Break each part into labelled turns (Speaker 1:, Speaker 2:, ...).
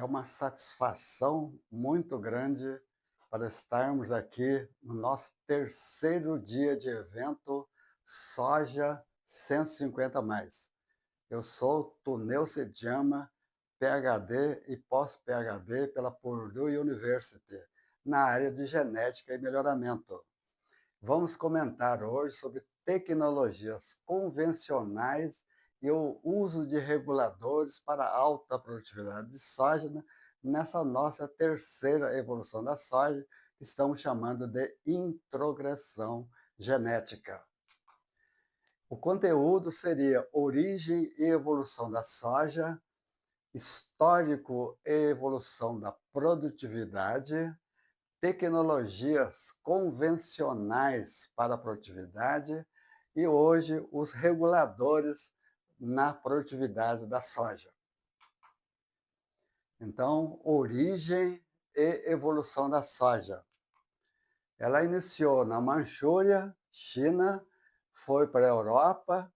Speaker 1: É uma satisfação muito grande para estarmos aqui no nosso terceiro dia de evento Soja 150+. Eu sou Tuneu Sejama, PhD e pós-PhD pela Purdue University, na área de genética e melhoramento. Vamos comentar hoje sobre tecnologias convencionais e o uso de reguladores para alta produtividade de soja nessa nossa terceira evolução da soja, que estamos chamando de introgressão genética. O conteúdo seria origem e evolução da soja, histórico e evolução da produtividade, tecnologias convencionais para a produtividade e hoje os reguladores na produtividade da soja. Então, origem e evolução da soja. Ela iniciou na Manchúria, China, foi para a Europa,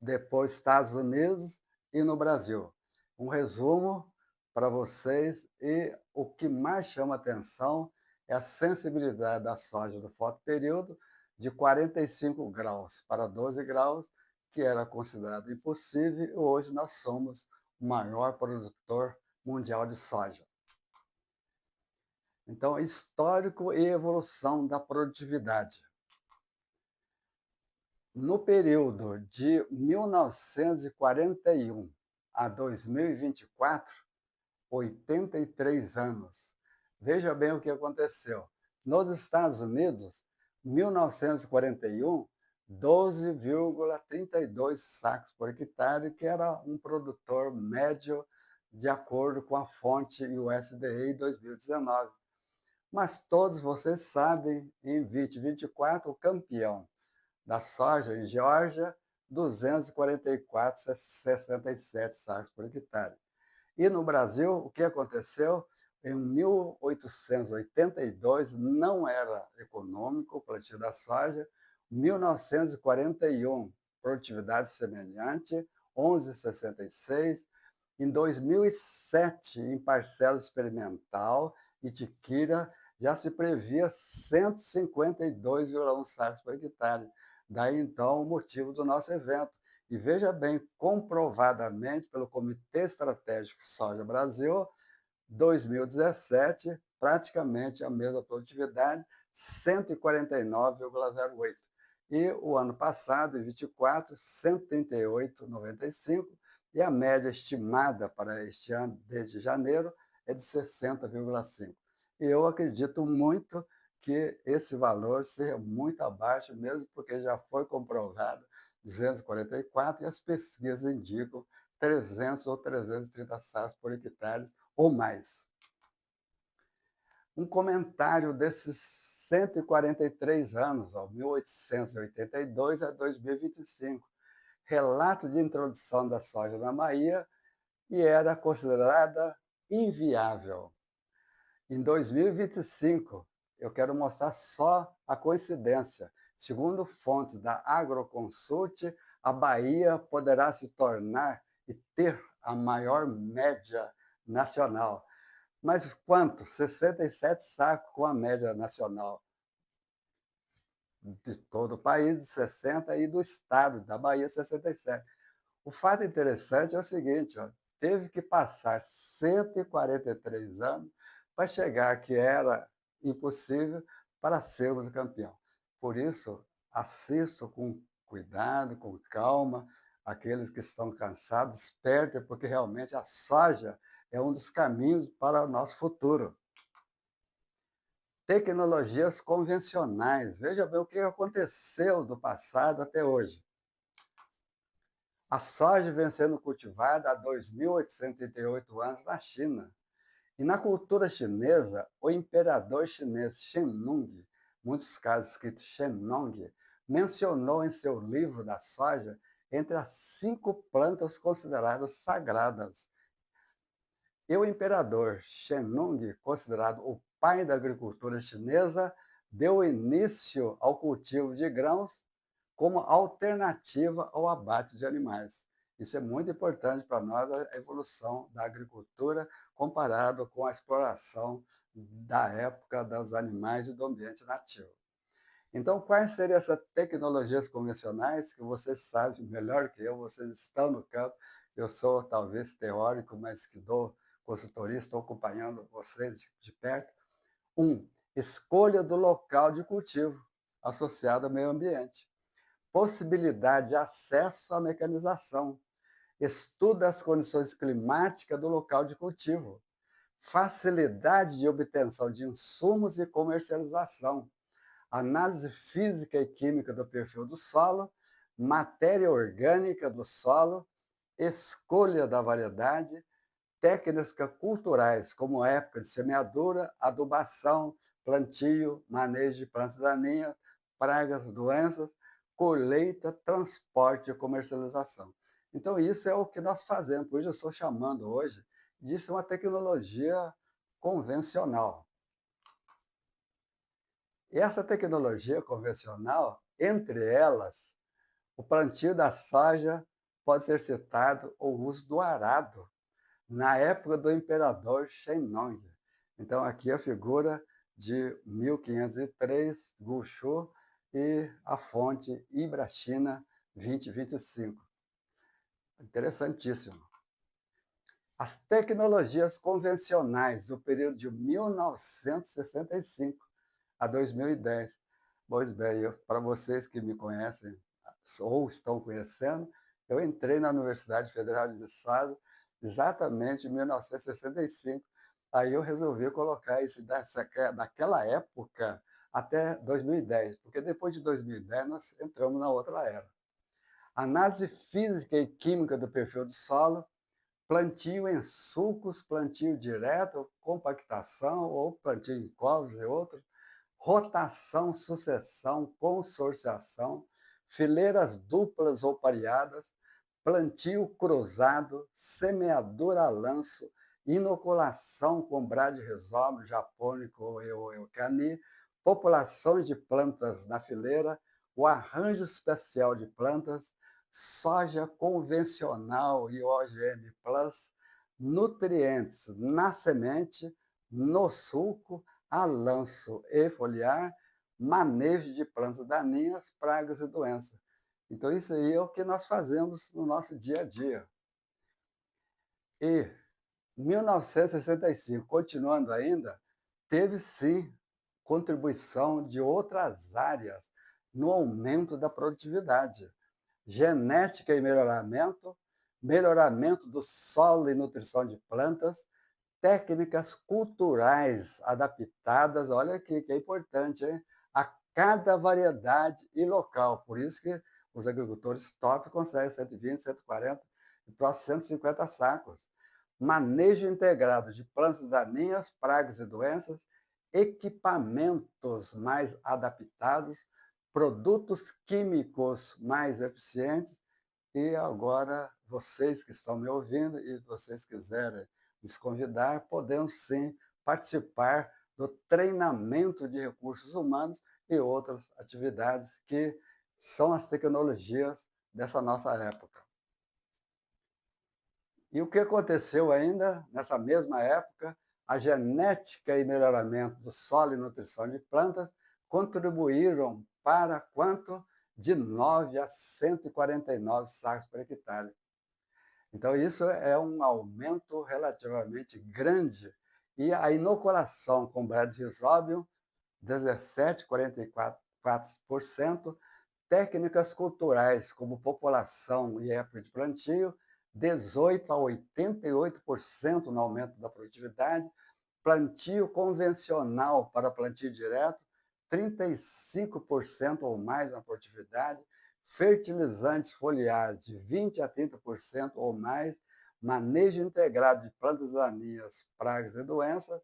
Speaker 1: depois Estados Unidos e no Brasil. Um resumo para vocês, e o que mais chama atenção é a sensibilidade da soja do fotoperíodo de 45 graus para 12 graus, que era considerado impossível, e hoje nós somos o maior produtor mundial de soja. Então, histórico e evolução da produtividade. No período de 1941 a 2024, 83 anos. Veja bem o que aconteceu. Nos Estados Unidos, 1941, 12,32 sacos por hectare, que era um produtor médio de acordo com a fonte USDA 2019. Mas todos vocês sabem, em 2024, o campeão da soja em Geórgia, 244,67 sacos por hectare. E no Brasil, o que aconteceu? Em 1882 não era econômico o plantio da soja, 1941 produtividade semelhante, 11,66, em 2007 em parcela experimental, Itiquira, já se previa 152,1 sacos por hectare. Daí, então, o motivo do nosso evento. E veja bem, comprovadamente pelo Comitê Estratégico Soja Brasil, 2017, praticamente a mesma produtividade, 149,08. E o ano passado, em 24, 138,95. E a média estimada para este ano, desde janeiro, é de 60,5. E eu acredito muito que esse valor seja muito abaixo, mesmo porque já foi comprovado 244 e as pesquisas indicam 300 ou 330 sacos por hectare ou mais. Um comentário desses 143 anos, 1882 a 2025, relato de introdução da soja na Bahia, e era considerada inviável. Em 2025, eu quero mostrar só a coincidência. Segundo fontes da Agroconsult, a Bahia poderá se tornar e ter a maior média nacional. Mas quanto? 67 sacos com a média nacional de todo o país, de 60, e do estado da Bahia, 67. O fato interessante é o seguinte, teve que passar 143 anos para chegar que era impossível para sermos campeão. Por isso, assisto com cuidado, com calma, aqueles que estão cansados, despertem, porque realmente a soja é um dos caminhos para o nosso futuro. Tecnologias convencionais. Veja bem o que aconteceu do passado até hoje. A soja vem sendo cultivada há 2.838 anos na China. E na cultura chinesa, o imperador chinês Shenong, muitos casos escrito Shennong, mencionou em seu livro da soja entre as 5 plantas consideradas sagradas. E o imperador Shennong, considerado o pai da agricultura chinesa, deu início ao cultivo de grãos como alternativa ao abate de animais. Isso é muito importante para nós, a evolução da agricultura comparado com a exploração da época dos animais e do ambiente nativo. Então, quais seriam essas tecnologias convencionais que vocês sabem melhor que eu, vocês estão no campo, eu sou talvez teórico, mas que dou consultoria, estou acompanhando vocês de perto. Escolha do local de cultivo associado ao meio ambiente. Possibilidade de acesso à mecanização. Estuda as condições climáticas do local de cultivo. Facilidade de obtenção de insumos e comercialização. Análise física e química do perfil do solo. Matéria orgânica do solo. Escolha da variedade. Técnicas culturais, como época de semeadura, adubação, plantio, manejo de plantas daninhas, pragas, doenças, colheita, transporte e comercialização. Então, isso é o que nós fazemos. Por isso, eu estou chamando hoje disso uma tecnologia convencional. E essa tecnologia convencional, entre elas, o plantio da soja pode ser citado o uso do arado, na época do imperador Shennong. Então, aqui a figura de 1503, Gushu, e a fonte Ibra-China 2025. Interessantíssimo. As tecnologias convencionais do período de 1965 a 2010. Pois bem, para vocês que me conhecem ou estão conhecendo, eu entrei na Universidade Federal de Estado exatamente em 1965. Aí eu resolvi colocar isso daquela época até 2010, porque depois de 2010 nós entramos na outra era. Análise física e química do perfil do solo, plantio em sulcos, plantio direto, compactação ou plantio em covos e outros, rotação, sucessão, consorciação, fileiras duplas ou pareadas, plantio cruzado, semeadura a lanço, inoculação com bradyrhizome japônico ou eucani, populações de plantas na fileira, o arranjo especial de plantas, soja convencional e OGM+, nutrientes na semente, no sulco, a lanço e foliar, manejo de plantas daninhas, pragas e doenças. Então, isso aí é o que nós fazemos no nosso dia a dia. E 1965, continuando ainda, teve sim contribuição de outras áreas no aumento da produtividade. Genética e melhoramento, melhoramento do solo e nutrição de plantas, técnicas culturais adaptadas, olha aqui que é importante, hein? A cada variedade e local. Por isso que os agricultores top conseguem 120, 140 e próximos 150 sacos. Manejo integrado de plantas daninhas, pragas e doenças, equipamentos mais adaptados, produtos químicos mais eficientes. E agora, vocês que estão me ouvindo e vocês quiserem nos convidar, podemos sim participar do treinamento de recursos humanos e outras atividades que são as tecnologias dessa nossa época. E o que aconteceu ainda nessa mesma época? A genética e melhoramento do solo e nutrição de plantas contribuíram para quanto? De 9 a 149 sacos por hectare. Então, isso é um aumento relativamente grande. E a inoculação com bradyrhizóbio, 17,44%. Técnicas culturais, como população e época de plantio, 18 a 88% no aumento da produtividade. Plantio convencional para plantio direto, 35% ou mais na produtividade. Fertilizantes foliares de 20 a 30% ou mais. Manejo integrado de plantas daninhas, pragas e doenças.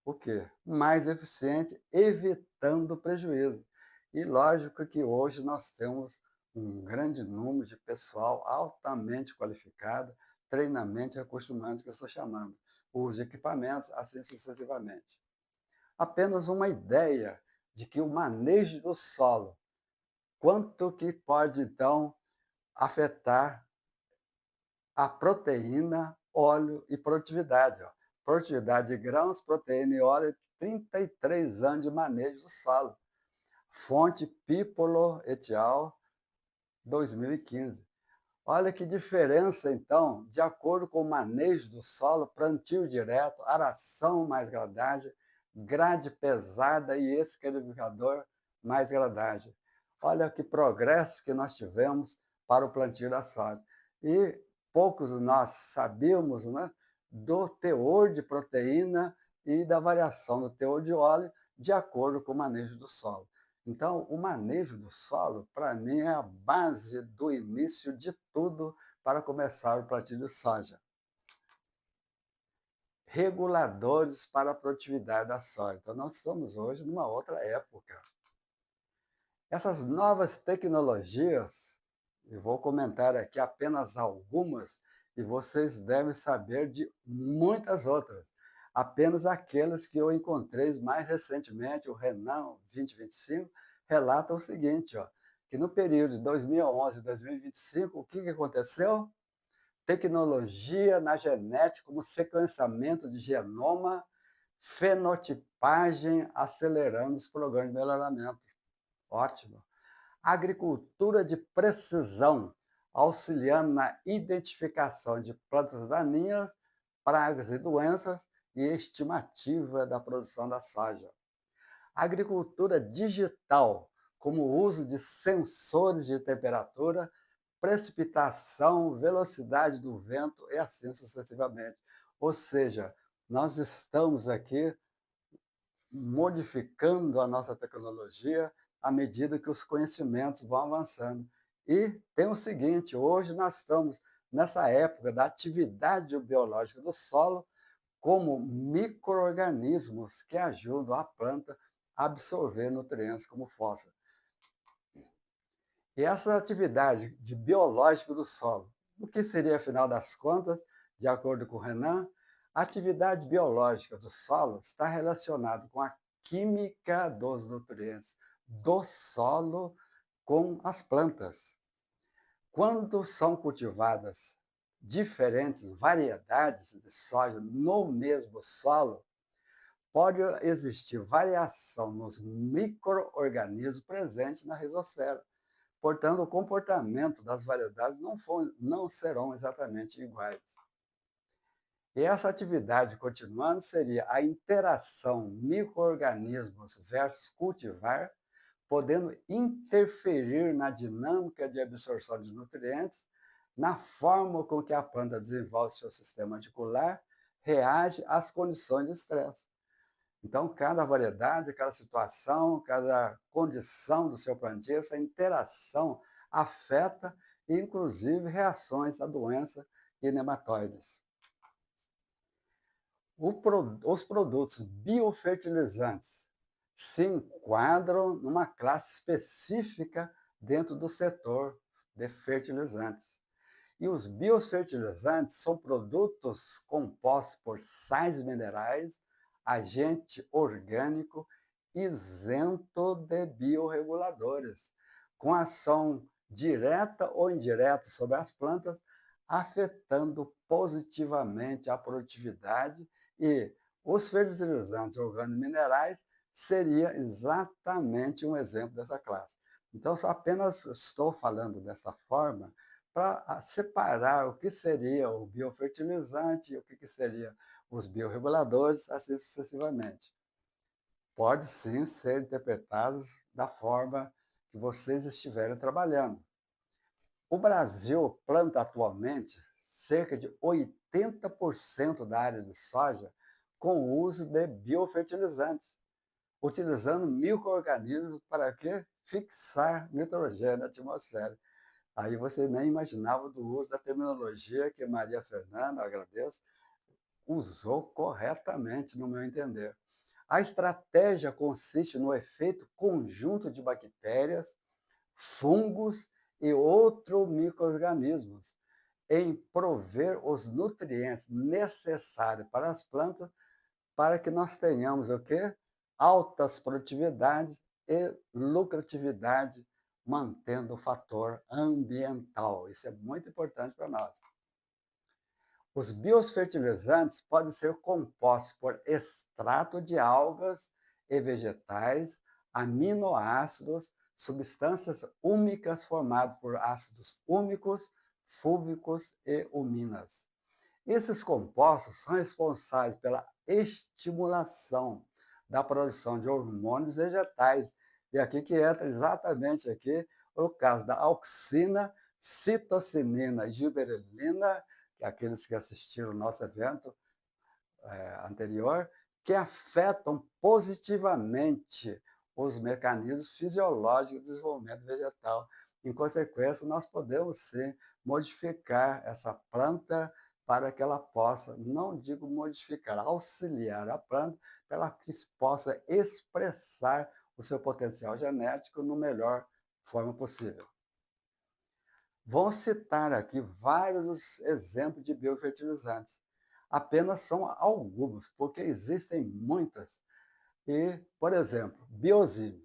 Speaker 1: O quê? Mais eficiente, evitando prejuízo. E lógico que hoje nós temos um grande número de pessoal altamente qualificado, treinamento e recursos humanos que eu estou chamando, os equipamentos, assim sucessivamente. Apenas uma ideia de que o manejo do solo, quanto que pode então afetar a proteína, óleo e produtividade. Ó. Produtividade de grãos, proteína e óleo, 33 anos de manejo do solo. Fonte Pipolo et al., 2015. Olha que diferença, então, de acordo com o manejo do solo, plantio direto, aração mais gradagem, grade pesada e escarificador mais gradagem. Olha que progresso que nós tivemos para o plantio da soja. E poucos nós sabíamos, né, do teor de proteína e da variação do teor de óleo de acordo com o manejo do solo. Então, o manejo do solo, para mim, é a base do início de tudo para começar o plantio de soja. Reguladores para a produtividade da soja. Então, nós estamos hoje numa outra época. Essas novas tecnologias, eu vou comentar aqui apenas algumas, e vocês devem saber de muitas outras. Apenas aquelas que eu encontrei mais recentemente, o Renan 2025, relata o seguinte, ó, que no período de 2011 e 2025, o que aconteceu? Tecnologia na genética, como sequenciamento de genoma, fenotipagem, acelerando os programas de melhoramento. Ótimo. Agricultura de precisão, auxiliando na identificação de plantas daninhas, pragas e doenças e estimativa da produção da soja. Agricultura digital, como o uso de sensores de temperatura, precipitação, velocidade do vento e assim sucessivamente. Ou seja, nós estamos aqui modificando a nossa tecnologia à medida que os conhecimentos vão avançando. E tem o seguinte, hoje nós estamos nessa época da atividade biológica do solo como micro-organismos que ajudam a planta a absorver nutrientes como fósforo. E essa atividade de biológico do solo, o que seria, afinal das contas, de acordo com o Renan, a atividade biológica do solo está relacionada com a química dos nutrientes do solo com as plantas. Quando são cultivadas diferentes variedades de soja no mesmo solo, pode existir variação nos micro-organismos presentes na rizosfera. Portanto, o comportamento das variedades não serão exatamente iguais. E essa atividade continuando seria a interação micro-organismos versus cultivar, podendo interferir na dinâmica de absorção de nutrientes, na forma com que a planta desenvolve seu sistema articular, reage às condições de estresse. Então, cada variedade, cada situação, cada condição do seu plantio, essa interação afeta, inclusive, reações à doença e nematóides. Os produtos biofertilizantes se enquadram numa classe específica dentro do setor de fertilizantes. E os biofertilizantes são produtos compostos por sais minerais, agente orgânico isento de biorreguladores, com ação direta ou indireta sobre as plantas, afetando positivamente a produtividade, e os fertilizantes orgânico-minerais seria exatamente um exemplo dessa classe. Então, só apenas estou falando dessa forma para separar o que seria o biofertilizante e o que seria os biorreguladores, assim sucessivamente. Pode sim ser interpretados da forma que vocês estiverem trabalhando. O Brasil planta atualmente cerca de 80% da área de soja com o uso de biofertilizantes, utilizando micro-organismos para quê? Fixar nitrogênio na atmosfera. Aí você nem imaginava do uso da terminologia que Maria Fernanda, eu agradeço, usou corretamente, no meu entender. A estratégia consiste no efeito conjunto de bactérias, fungos e outros micro-organismos em prover os nutrientes necessários para as plantas para que nós tenhamos o quê? Altas produtividades e lucratividade, mantendo o fator ambiental. Isso é muito importante para nós. Os biofertilizantes podem ser compostos por extrato de algas e vegetais, aminoácidos, substâncias úmicas formadas por ácidos úmicos, fúlvicos e uminas. Esses compostos são responsáveis pela estimulação da produção de hormônios vegetais. E aqui que entra exatamente aqui o caso da auxina, citocinina e gibberelina, que é aqueles que assistiram o nosso evento anterior, que afetam positivamente os mecanismos fisiológicos do desenvolvimento vegetal. Em consequência, nós podemos sim modificar essa planta para que ela possa, não digo modificar, auxiliar a planta para que possa expressar o seu potencial genético no melhor forma possível. Vou citar aqui vários exemplos de biofertilizantes. Apenas são alguns, porque existem muitas. E, por exemplo, Biozime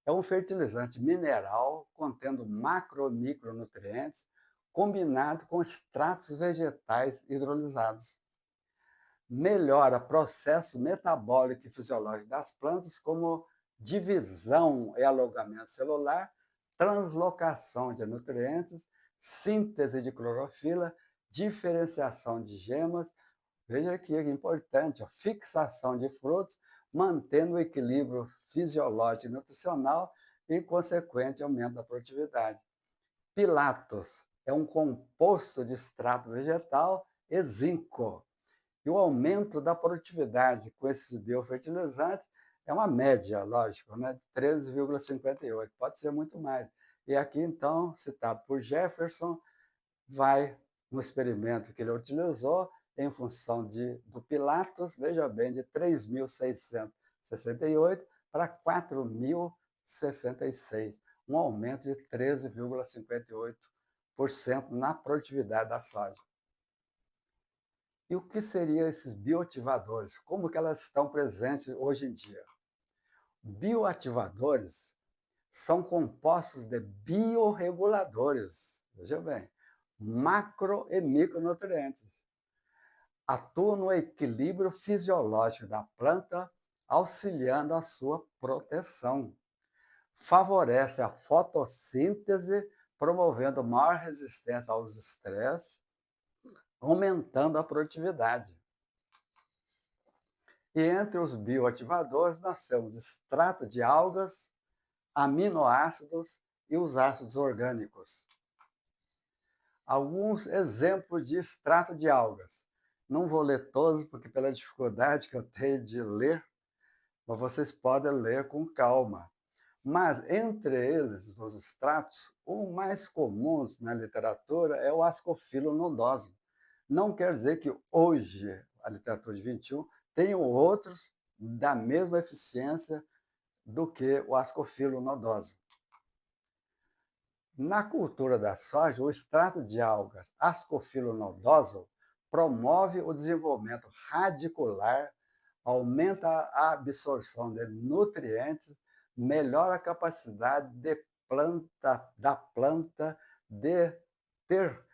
Speaker 1: é um fertilizante mineral contendo macro e micronutrientes combinado com extratos vegetais hidrolisados. Melhora processo metabólico e fisiológico das plantas, como divisão e alongamento celular, translocação de nutrientes, síntese de clorofila, diferenciação de gemas. Veja aqui, é importante, fixação de frutos, mantendo o equilíbrio fisiológico e nutricional e consequente aumento da produtividade. Pilatos é um composto de extrato vegetal e zinco. E o aumento da produtividade com esses biofertilizantes é uma média, lógico, né, de 13,58, pode ser muito mais. E aqui, então, citado por Jefferson, vai no experimento que ele utilizou, em função do Pilatos, veja bem, de 3.668 para 4.066, um aumento de 13,58% na produtividade da soja. E o que seriam esses bioativadores? Como que elas estão presentes hoje em dia? Bioativadores são compostos de biorreguladores, veja bem, macro e micronutrientes. Atuam no equilíbrio fisiológico da planta, auxiliando a sua proteção. Favorece a fotossíntese, promovendo maior resistência aos estresses, aumentando a produtividade. E entre os bioativadores, nós temos extrato de algas, aminoácidos e os ácidos orgânicos. Alguns exemplos de extrato de algas. Não vou ler todos, porque pela dificuldade que eu tenho de ler, mas vocês podem ler com calma. Mas, entre eles, os extratos, o mais comum na literatura é o Ascophyllum nodosum. Não quer dizer que hoje, a literatura de 21, tenham outros da mesma eficiência do que o Ascophyllum nodosum. Na cultura da soja, o extrato de algas Ascophyllum nodosum promove o desenvolvimento radicular, aumenta a absorção de nutrientes, melhora a capacidade da planta de ter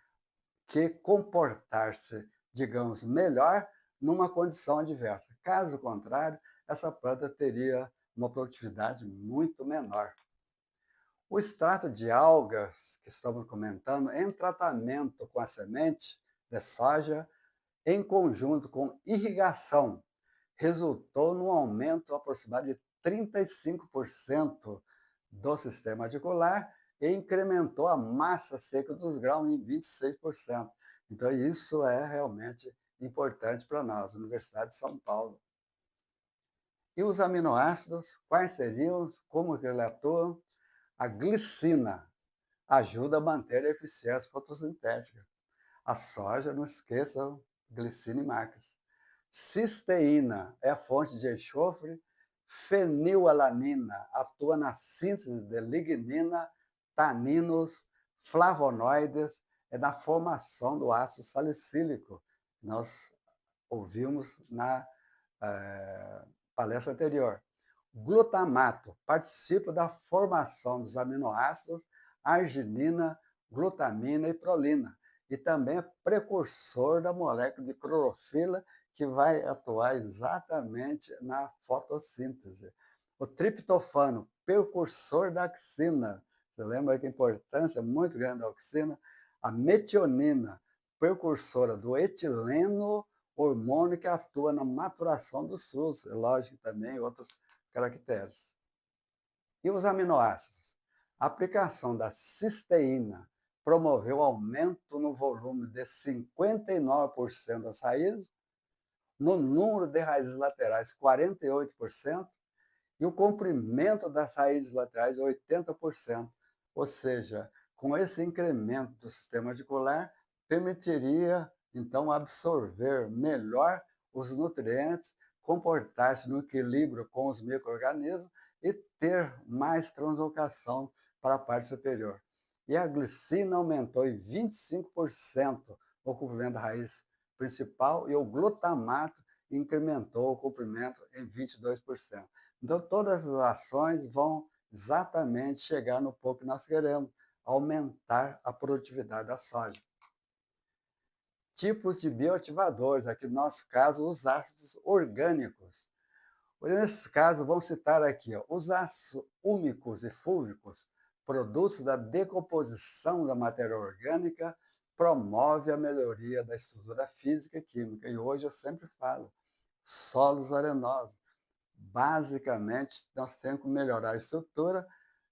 Speaker 1: que comportar-se, digamos, melhor numa condição adversa. Caso contrário, essa planta teria uma produtividade muito menor. O extrato de algas que estamos comentando, em tratamento com a semente de soja, em conjunto com irrigação, resultou num aumento aproximado de 35% do sistema radicular e incrementou a massa seca dos grãos em 26%. Então, isso é realmente importante para nós, Universidade de São Paulo. E os aminoácidos, quais seriam, como que eles atuam? A glicina ajuda a manter a eficiência fotossintética. A soja, não esqueçam, glicina e macas. Cisteína é a fonte de enxofre. Fenilalanina atua na síntese de lignina, taninos, flavonoides e na formação do ácido salicílico. Nós ouvimos na palestra anterior. Glutamato participa da formação dos aminoácidos arginina, glutamina e prolina e também é precursor da molécula de clorofila, que vai atuar exatamente na fotossíntese. O triptofano, precursor da auxina, você lembra que a importância muito grande da auxina? A metionina, precursora do etileno, hormônio que atua na maturação dos sucos, lógico também outros caracteres. E os aminoácidos? A aplicação da cisteína promoveu aumento no volume de 59% das raízes, no número de raízes laterais 48%, e o comprimento das raízes laterais 80%. Ou seja, com esse incremento do sistema radicular, permitiria então absorver melhor os nutrientes, comportar-se no equilíbrio com os micro-organismos e ter mais translocação para a parte superior. E a glicina aumentou em 25% o comprimento da raiz principal e o glutamato incrementou o comprimento em 22%. Então, todas as ações vão exatamente chegar no ponto que nós queremos, aumentar a produtividade da soja. Tipos de bioativadores, aqui no nosso caso, os ácidos orgânicos. Nesse caso, vamos citar aqui os ácidos úmicos e fúlvicos, produtos da decomposição da matéria orgânica, promove a melhoria da estrutura física e química. E hoje eu sempre falo, solos arenosos. Basicamente, nós temos que melhorar a estrutura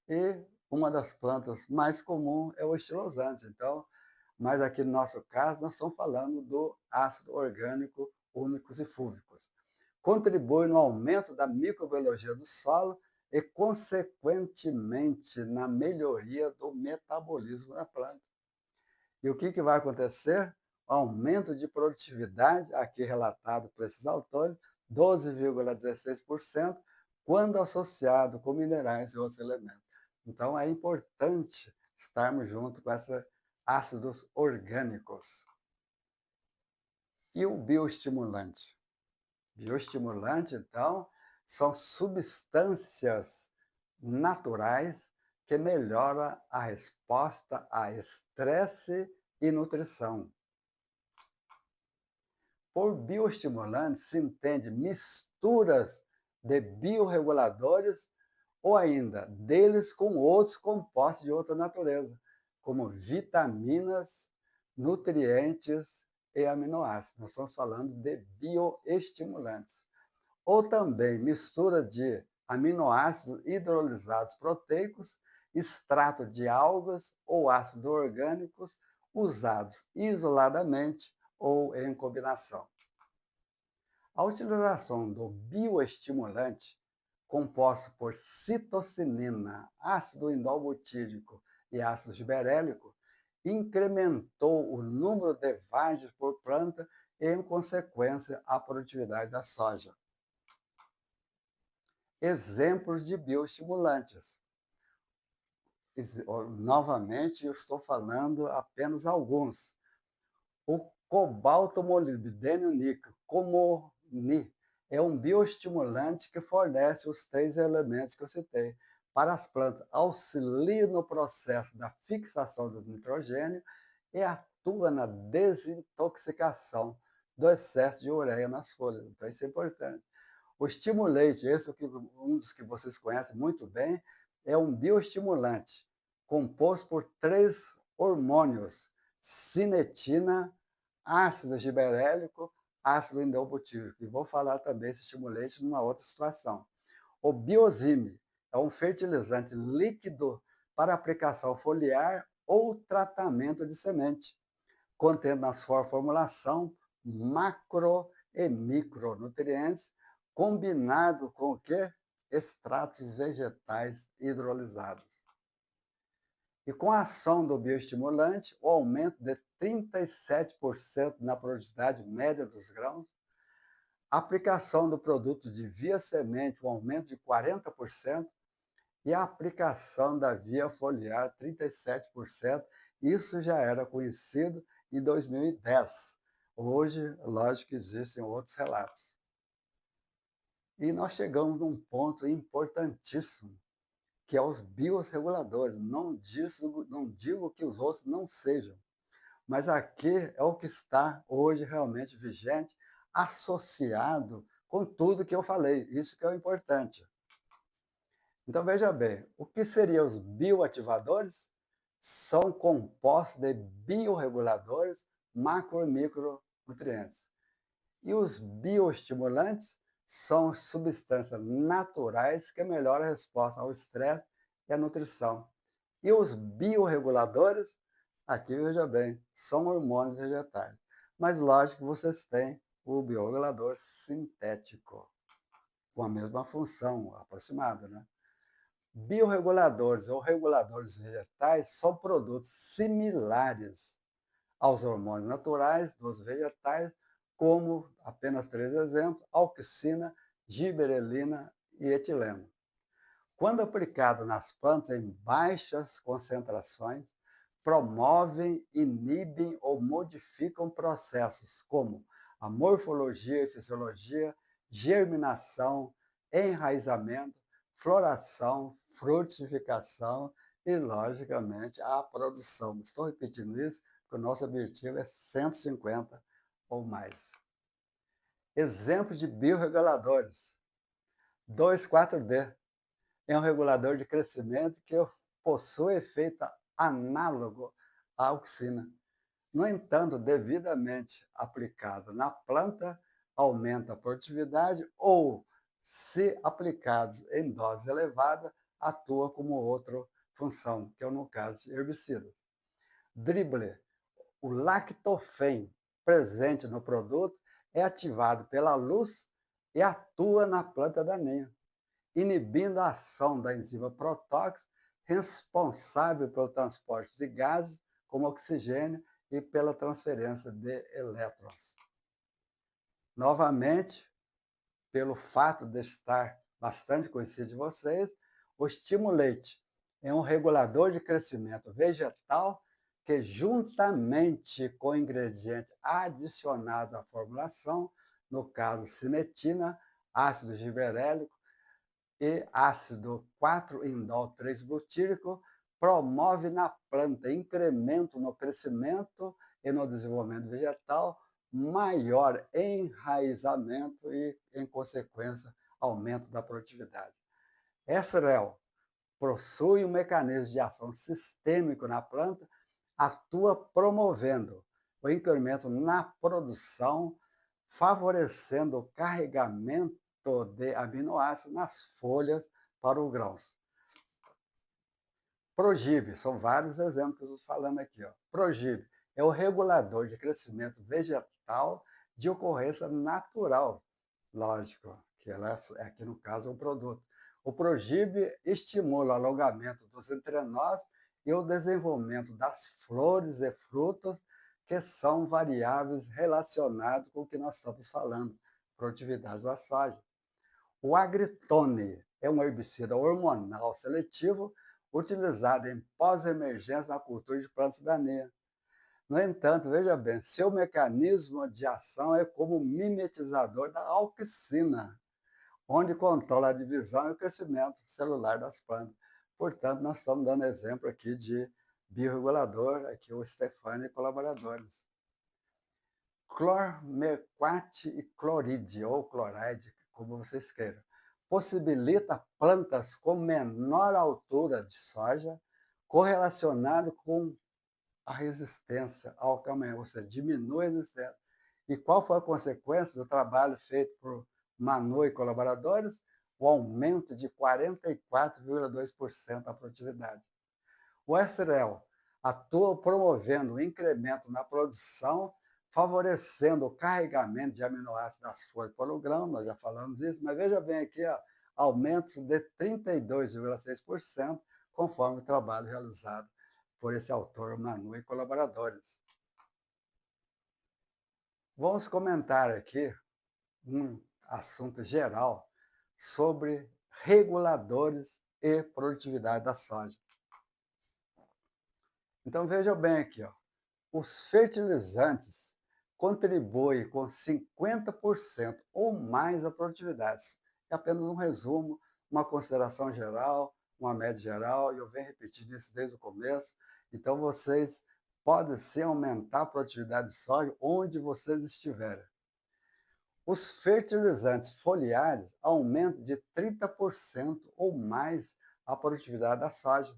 Speaker 1: e uma das plantas mais comuns é o estilosante. Então, mas aqui no nosso caso, nós estamos falando do ácido orgânico úmicos e fúlvicos. Contribui no aumento da microbiologia do solo e, consequentemente, na melhoria do metabolismo da planta. E o que vai acontecer? Aumento de produtividade, aqui relatado por esses autores, 12,16%, quando associado com minerais e outros elementos. Então, é importante estarmos junto com esses ácidos orgânicos. E o bioestimulante? Bioestimulante, então, são substâncias naturais que melhoram a resposta a estresse e nutrição. Por bioestimulante se entende misturas de biorreguladores ou ainda deles com outros compostos de outra natureza, como vitaminas, nutrientes e aminoácidos. Nós estamos falando de bioestimulantes. Ou também mistura de aminoácidos hidrolisados proteicos, extrato de algas ou ácidos orgânicos usados isoladamente ou em combinação. A utilização do bioestimulante, composto por citocinina, ácido indolbutírico e ácido giberélico, incrementou o número de vagens por planta e, em consequência, a produtividade da soja. Exemplos de bioestimulantes. Novamente, eu estou falando apenas alguns. O cobalto molibdênio níquel, COMONI, é um bioestimulante que fornece os 3 elementos que eu citei para as plantas, auxilia no processo da fixação do nitrogênio e atua na desintoxicação do excesso de ureia nas folhas. Então, isso é importante. O estimulante, esse é um dos que vocês conhecem muito bem, é um bioestimulante composto por 3 hormônios: cinetina, ácido giberélico, ácido indolbutírico. E vou falar também esse estimulante numa outra situação. O biozime é um fertilizante líquido para aplicação foliar ou tratamento de semente, contendo na sua formulação macro e micronutrientes, combinado com o quê? Extratos vegetais hidrolisados. E com a ação do bioestimulante, o aumento de 37% na produtividade média dos grãos, a aplicação do produto de via semente, um aumento de 40%, e a aplicação da via foliar, 37%. Isso já era conhecido em 2010. Hoje, lógico que existem outros relatos. E nós chegamos num ponto importantíssimo, que é os biorreguladores. Não digo que os outros não sejam, Mas aqui é o que está hoje realmente vigente, associado com tudo que eu falei, isso que é o importante. Então veja bem, o que seriam os bioativadores? São compostos de biorreguladores macro e micronutrientes. E os bioestimulantes são substâncias naturais que melhoram a resposta ao estresse e à nutrição. E os biorreguladores, aqui veja bem, são hormônios vegetais. Mas lógico que vocês têm o bioregulador sintético, com a mesma função aproximada, né? Biorreguladores ou reguladores vegetais são produtos similares aos hormônios naturais dos vegetais, como, apenas 3 exemplos, auxina, giberelina e etileno. Quando aplicado nas plantas em baixas concentrações, promovem, inibem ou modificam processos como a morfologia e fisiologia, germinação, enraizamento, floração, frutificação e, logicamente, a produção. Estou repetindo isso porque o nosso objetivo é 150 ou mais. Exemplos de biorreguladores. 2,4-D é um regulador de crescimento que possui efeito análogo à auxina. No entanto, devidamente aplicado na planta, aumenta a produtividade ou, se aplicados em dose elevada, atua como outra função, que é no caso de herbicidas. Dribble, o lactofen presente no produto é ativado pela luz e atua na planta daninha, inibindo a ação da enzima protóxica responsável pelo transporte de gases, como oxigênio, e pela transferência de elétrons. Novamente, pelo fato de estar bastante conhecido de vocês, o Stimulate é um regulador de crescimento vegetal que, juntamente com ingredientes adicionados à formulação, no caso cinetina, ácido giberélico e ácido 4-indol-3-butírico, promove na planta incremento no crescimento e no desenvolvimento vegetal, maior enraizamento e, em consequência, aumento da produtividade. Esrel possui um mecanismo de ação sistêmico na planta, atua promovendo o incremento na produção, favorecendo o carregamento de aminoácidos nas folhas para os grãos. Progib, são vários exemplos que eu estou falando aqui. Progib é o regulador de crescimento vegetal de ocorrência natural, lógico, que ela é, aqui no caso, um produto. O Progib estimula o alongamento dos entrenós e o desenvolvimento das flores e frutas, que são variáveis relacionadas com o que nós estamos falando, produtividade da soja. O Agritone é um herbicida hormonal seletivo utilizado em pós-emergência na cultura de plantas daninhas. No entanto, veja bem, seu mecanismo de ação é como mimetizador da auxina, onde controla a divisão e o crescimento celular das plantas. Portanto, nós estamos dando exemplo aqui de biorregulador, aqui o Stefani e colaboradores. Clormequat e cloride, ou cloride, como vocês queiram, possibilita plantas com menor altura de soja, correlacionado com a resistência ao caminhão, ou seja, diminui a resistência. E qual foi a consequência do trabalho feito por Manu e colaboradores? O aumento de 44,2% da produtividade. O SREL atua promovendo o incremento na produção, favorecendo o carregamento de aminoácidos das folhas para o grão, nós já falamos isso, mas veja bem aqui, aumentos de 32,6%, conforme o trabalho realizado por esse autor, Manu e colaboradores. Vamos comentar aqui um assunto geral sobre reguladores e produtividade da soja. Então veja bem aqui, os fertilizantes contribuem com 50% ou mais a produtividade. É apenas um resumo, uma consideração geral, uma média geral, e eu venho repetindo isso desde o começo. Então vocês pode sim aumentar a produtividade de soja onde vocês estiverem. Os fertilizantes foliares aumentam de 30% ou mais a produtividade da soja.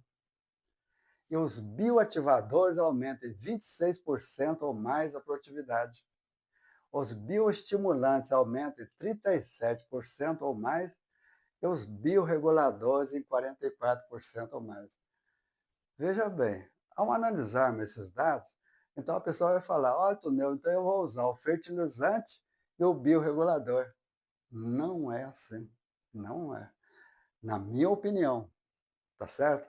Speaker 1: E os bioativadores aumentam em 26% ou mais a produtividade. Os bioestimulantes aumentam em 37% ou mais e os biorreguladores em 44% ou mais. Veja bem, ao analisarmos esses dados, então a pessoa vai falar, olha, Tonel, então eu vou usar o fertilizante e o biorregulador. Não é assim, não é. Na minha opinião, tá certo?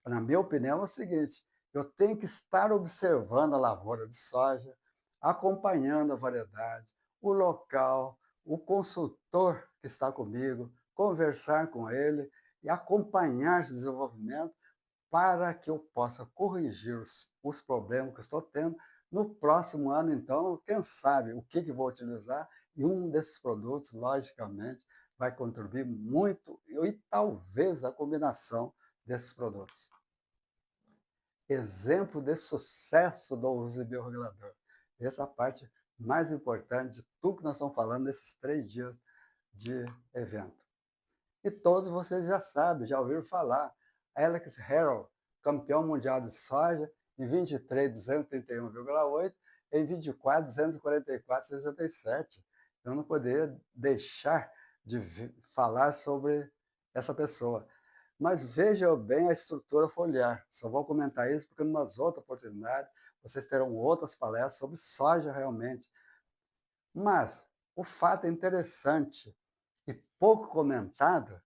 Speaker 1: Na minha opinião é o seguinte, eu tenho que estar observando a lavoura de soja, acompanhando a variedade, o local, o consultor que está comigo, conversar com ele e acompanhar esse desenvolvimento para que eu possa corrigir os problemas que eu estou tendo. No próximo ano, então, quem sabe o que vou utilizar, e um desses produtos, logicamente, vai contribuir muito, e talvez a combinação desses produtos. Exemplo de sucesso do uso de biorregulador. Essa é a parte mais importante de tudo que nós estamos falando nesses 3 dias de evento. E todos vocês já sabem, já ouviram falar. Alex Harrell, campeão mundial de soja, em 23, 231,8, em 24, 244,67. Eu não poderia deixar de falar sobre essa pessoa. Mas vejam bem a estrutura foliar. Só vou comentar isso porque em umas outras oportunidades vocês terão outras palestras sobre soja realmente. Mas o fato interessante e pouco comentado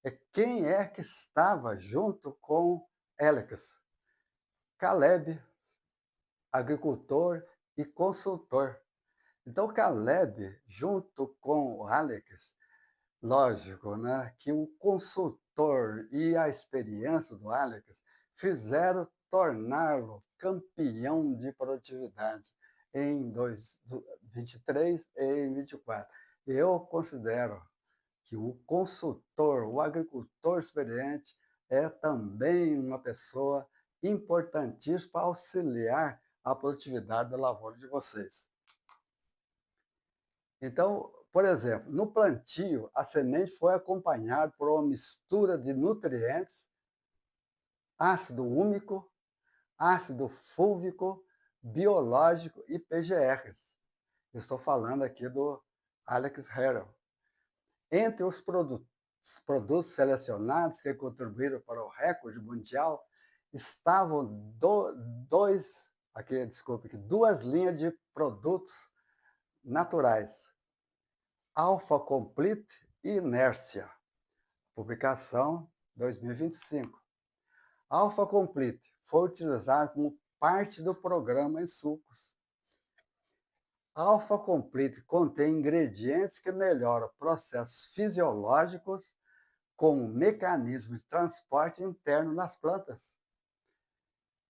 Speaker 1: é quem é que estava junto com Alex. Caleb, agricultor e consultor. Então Caleb, junto com o Alex, lógico, né, que o consultor e a experiência do Alex fizeram torná-lo campeão de produtividade em 23 e em 24. Eu considero que o consultor, o agricultor experiente, é também uma pessoa importantíssima para auxiliar a produtividade da lavoura de vocês. Então, por exemplo, no plantio, a semente foi acompanhada por uma mistura de nutrientes, ácido úmico, ácido fúlvico, biológico e PGRs. Eu estou falando aqui do Alex Harrell. Entre os produtos selecionados que contribuíram para o recorde mundial estavam duas linhas de produtos naturais, Alpha Complete e Inércia, publicação 2025. Alpha Complete foi utilizado como parte do programa em sucos. Alpha Complete contém ingredientes que melhoram processos fisiológicos como mecanismo de transporte interno nas plantas.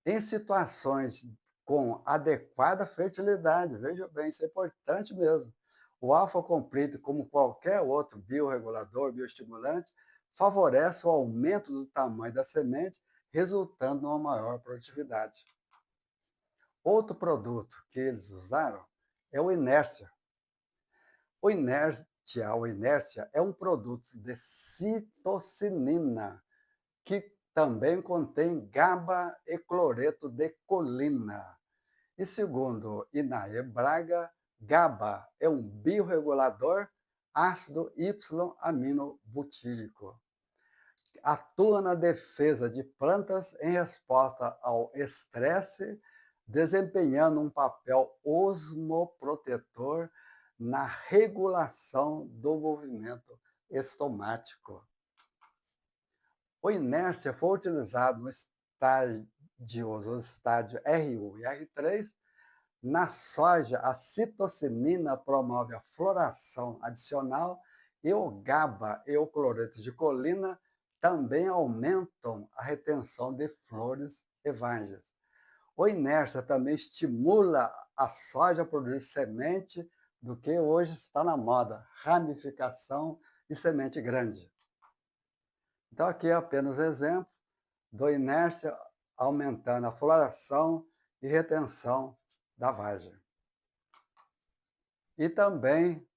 Speaker 1: Em situações com adequada fertilidade, veja bem, isso é importante mesmo. O Alpha Complete, como qualquer outro biorregulador, bioestimulante, favorece o aumento do tamanho da semente, resultando numa maior produtividade. Outro produto que eles usaram é o Inércia. O Inércia é um produto de citocinina, que também contém GABA e cloreto de colina. E segundo Inaê Braga, GABA é um biorregulador ácido Y-aminobutírico. Atua na defesa de plantas em resposta ao estresse, desempenhando um papel osmoprotetor na regulação do movimento estomático. O Inércia foi utilizado no estádio R1 e R3. Na soja, a citocinina promove a floração adicional e o GABA e o cloreto de colina também aumentam a retenção de flores e vanjas. O Inércia também estimula a soja a produzir semente do que hoje está na moda, ramificação e semente grande. Então aqui é apenas exemplo do Inércia aumentando a floração e retenção da vagem. E também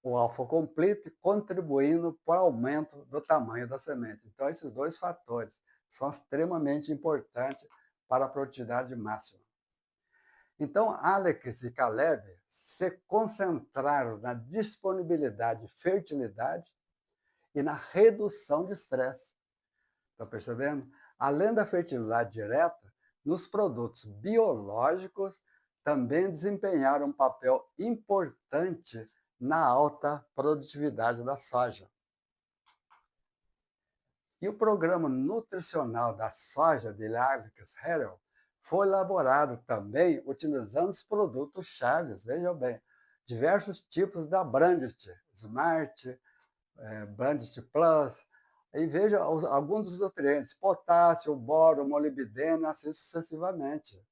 Speaker 1: o Alpha Complete contribuindo para o aumento do tamanho da semente. Então, esses dois fatores são extremamente importantes para a produtividade máxima. Então, Alex e Caleb se concentraram na disponibilidade de fertilidade e na redução de estresse. Está percebendo? Além da fertilidade direta, nos produtos biológicos também desempenharam um papel importante na alta produtividade da soja. E o programa nutricional da soja de Alex Harrell foi elaborado também utilizando os produtos chaves, vejam bem, diversos tipos da Brandit, Smart, Brandit Plus, e veja alguns dos nutrientes, potássio, boro, molibdênio, assim sucessivamente.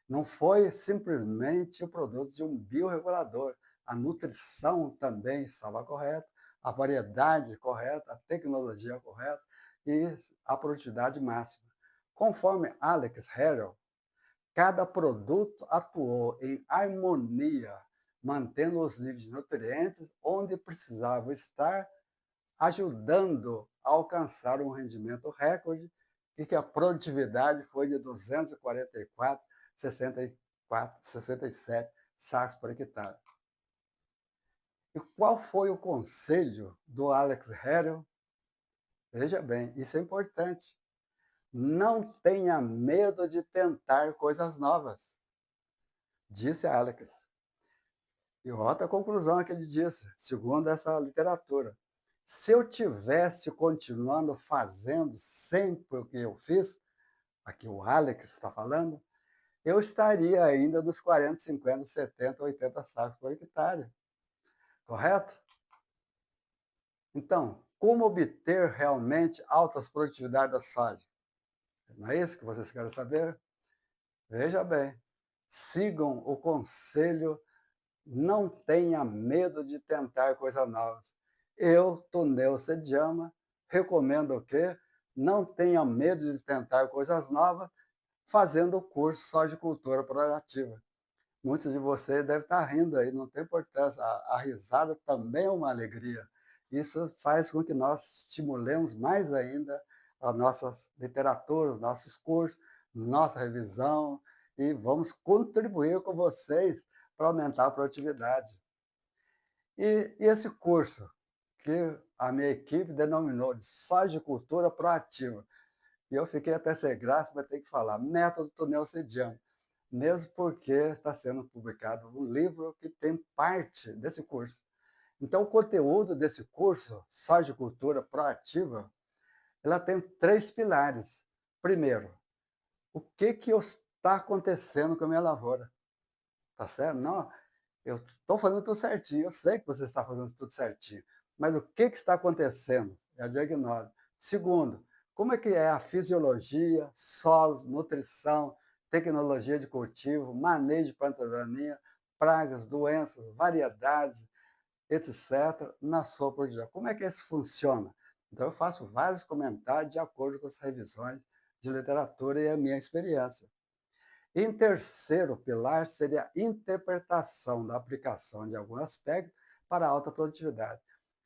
Speaker 1: Não foi simplesmente o produto de um biorregulador, a nutrição também estava correta, a variedade correta, a tecnologia correta e a produtividade máxima. Conforme Alex Harrell, cada produto atuou em harmonia, mantendo os níveis de nutrientes onde precisavam estar, ajudando a alcançar um rendimento recorde e que a produtividade foi de 244,67 sacos por hectare. E qual foi o conselho do Alex Harrell? Veja bem, isso é importante. Não tenha medo de tentar coisas novas, disse Alex. E outra conclusão que ele disse, segundo essa literatura. Se eu tivesse continuando fazendo sempre o que eu fiz, aqui o Alex está falando, eu estaria ainda dos 40, 50, 70, 80 sacos por hectare. Correto? Então, como obter realmente altas produtividades da soja? Não é isso que vocês querem saber? Veja bem, sigam o conselho, não tenha medo de tentar coisas novas. Eu, Tuneu Sediama, recomendo o quê? Não tenha medo de tentar coisas novas, fazendo o curso Sojicultura Proativa. Muitos de vocês devem estar rindo aí, não tem importância, a risada também é uma alegria. Isso faz com que nós estimulemos mais ainda as nossas literaturas, nossos cursos, nossa revisão, e vamos contribuir com vocês para aumentar a produtividade. E esse curso, que a minha equipe denominou de Sojicultura Proativa, e eu fiquei até sem graça, mas ter que falar, método Tuneu Sediano, mesmo porque está sendo publicado um livro que tem parte desse curso. Então, o conteúdo desse curso, Sojicultura Proativa, ela tem 3 pilares. Primeiro, o que está acontecendo com a minha lavoura? Tá certo? Não, eu estou fazendo tudo certinho, eu sei que você está fazendo tudo certinho, mas o que está acontecendo? É a diagnóstico. Segundo, como é que é a fisiologia, solos, nutrição, tecnologia de cultivo, manejo de planta daninha, pragas, doenças, variedades, etc., na sua produtividade. Como é que isso funciona? Então, eu faço vários comentários de acordo com as revisões de literatura e a minha experiência. Em terceiro pilar seria a interpretação da aplicação de algum aspecto para a alta produtividade.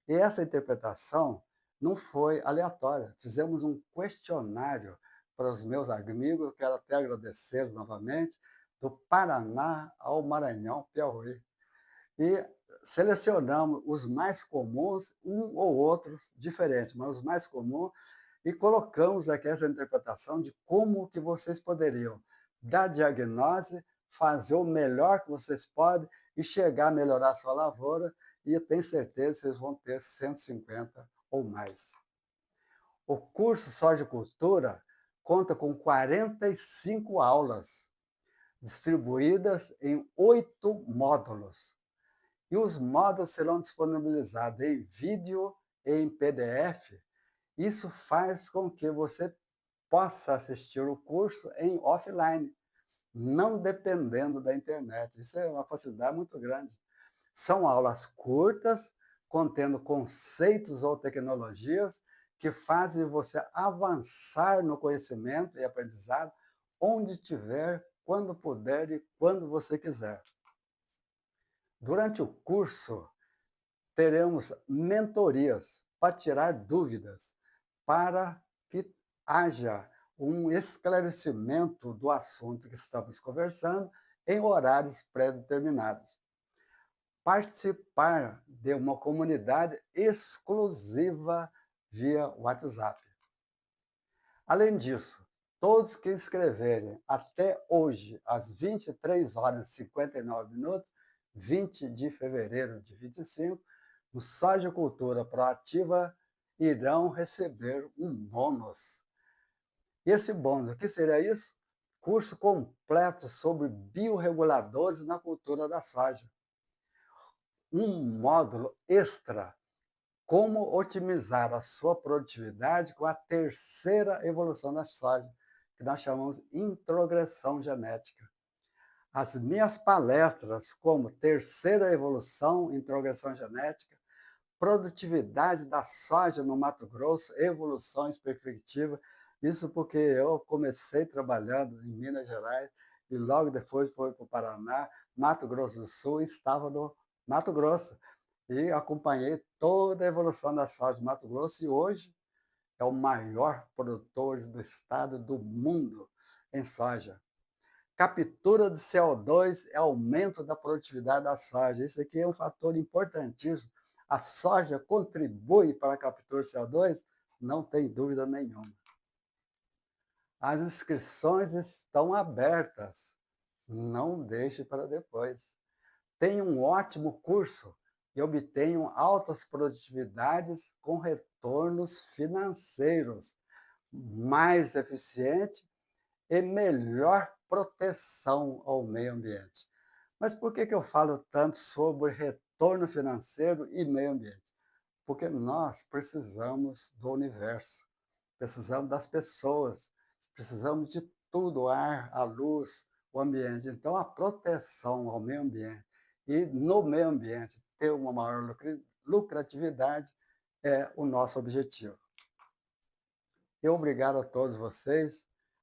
Speaker 1: E essa interpretação não foi aleatória. Fizemos um questionário para os meus amigos, quero até agradecer novamente, do Paraná ao Maranhão, Piauí. E selecionamos os mais comuns, um ou outros diferentes, mas os mais comuns, e colocamos aqui essa interpretação de como que vocês poderiam dar diagnose, fazer o melhor que vocês podem e chegar a melhorar a sua lavoura, e eu tenho certeza que vocês vão ter 150 ou mais. O curso Sojicultura conta com 45 aulas, distribuídas em 8 módulos. E os módulos serão disponibilizados em vídeo e em PDF. Isso faz com que você possa assistir o curso em offline, não dependendo da internet. Isso é uma facilidade muito grande. São aulas curtas, contendo conceitos ou tecnologias que fazem você avançar no conhecimento e aprendizado onde estiver quando puder e quando você quiser. Durante o curso, teremos mentorias para tirar dúvidas, para que haja um esclarecimento do assunto que estamos conversando em horários pré-determinados. Participar de uma comunidade exclusiva via WhatsApp. Além disso, todos que inscreverem até hoje, às 23h59, 20 de fevereiro de 25, no Soja Cultura Proativa, irão receber um bônus. E esse bônus, o que seria isso? Curso completo sobre biorreguladores na cultura da soja. Um módulo extra, como otimizar a sua produtividade com a terceira evolução da soja, que nós chamamos de introgressão genética. As minhas palestras, como terceira evolução, introgressão genética, produtividade da soja no Mato Grosso, evoluções perspectiva, isso porque eu comecei trabalhando em Minas Gerais e logo depois fui para o Paraná, Mato Grosso do Sul, e estava no Mato Grosso. E acompanhei toda a evolução da soja de Mato Grosso e hoje é o maior produtor do estado do mundo em soja. Captura de CO2 é aumento da produtividade da soja. Isso aqui é um fator importantíssimo. A soja contribui para a captura de CO2? Não tem dúvida nenhuma. As inscrições estão abertas. Não deixe para depois. Tem um ótimo curso e obtenham altas produtividades com retornos financeiros, mais eficiente e melhor proteção ao meio ambiente. Mas por que eu falo tanto sobre retorno financeiro e meio ambiente? Porque nós precisamos do universo, precisamos das pessoas, precisamos de tudo, o ar, a luz, o ambiente. Então, a proteção ao meio ambiente e no meio ambiente ter uma maior lucratividade é o nosso objetivo. Eu obrigado a todos vocês.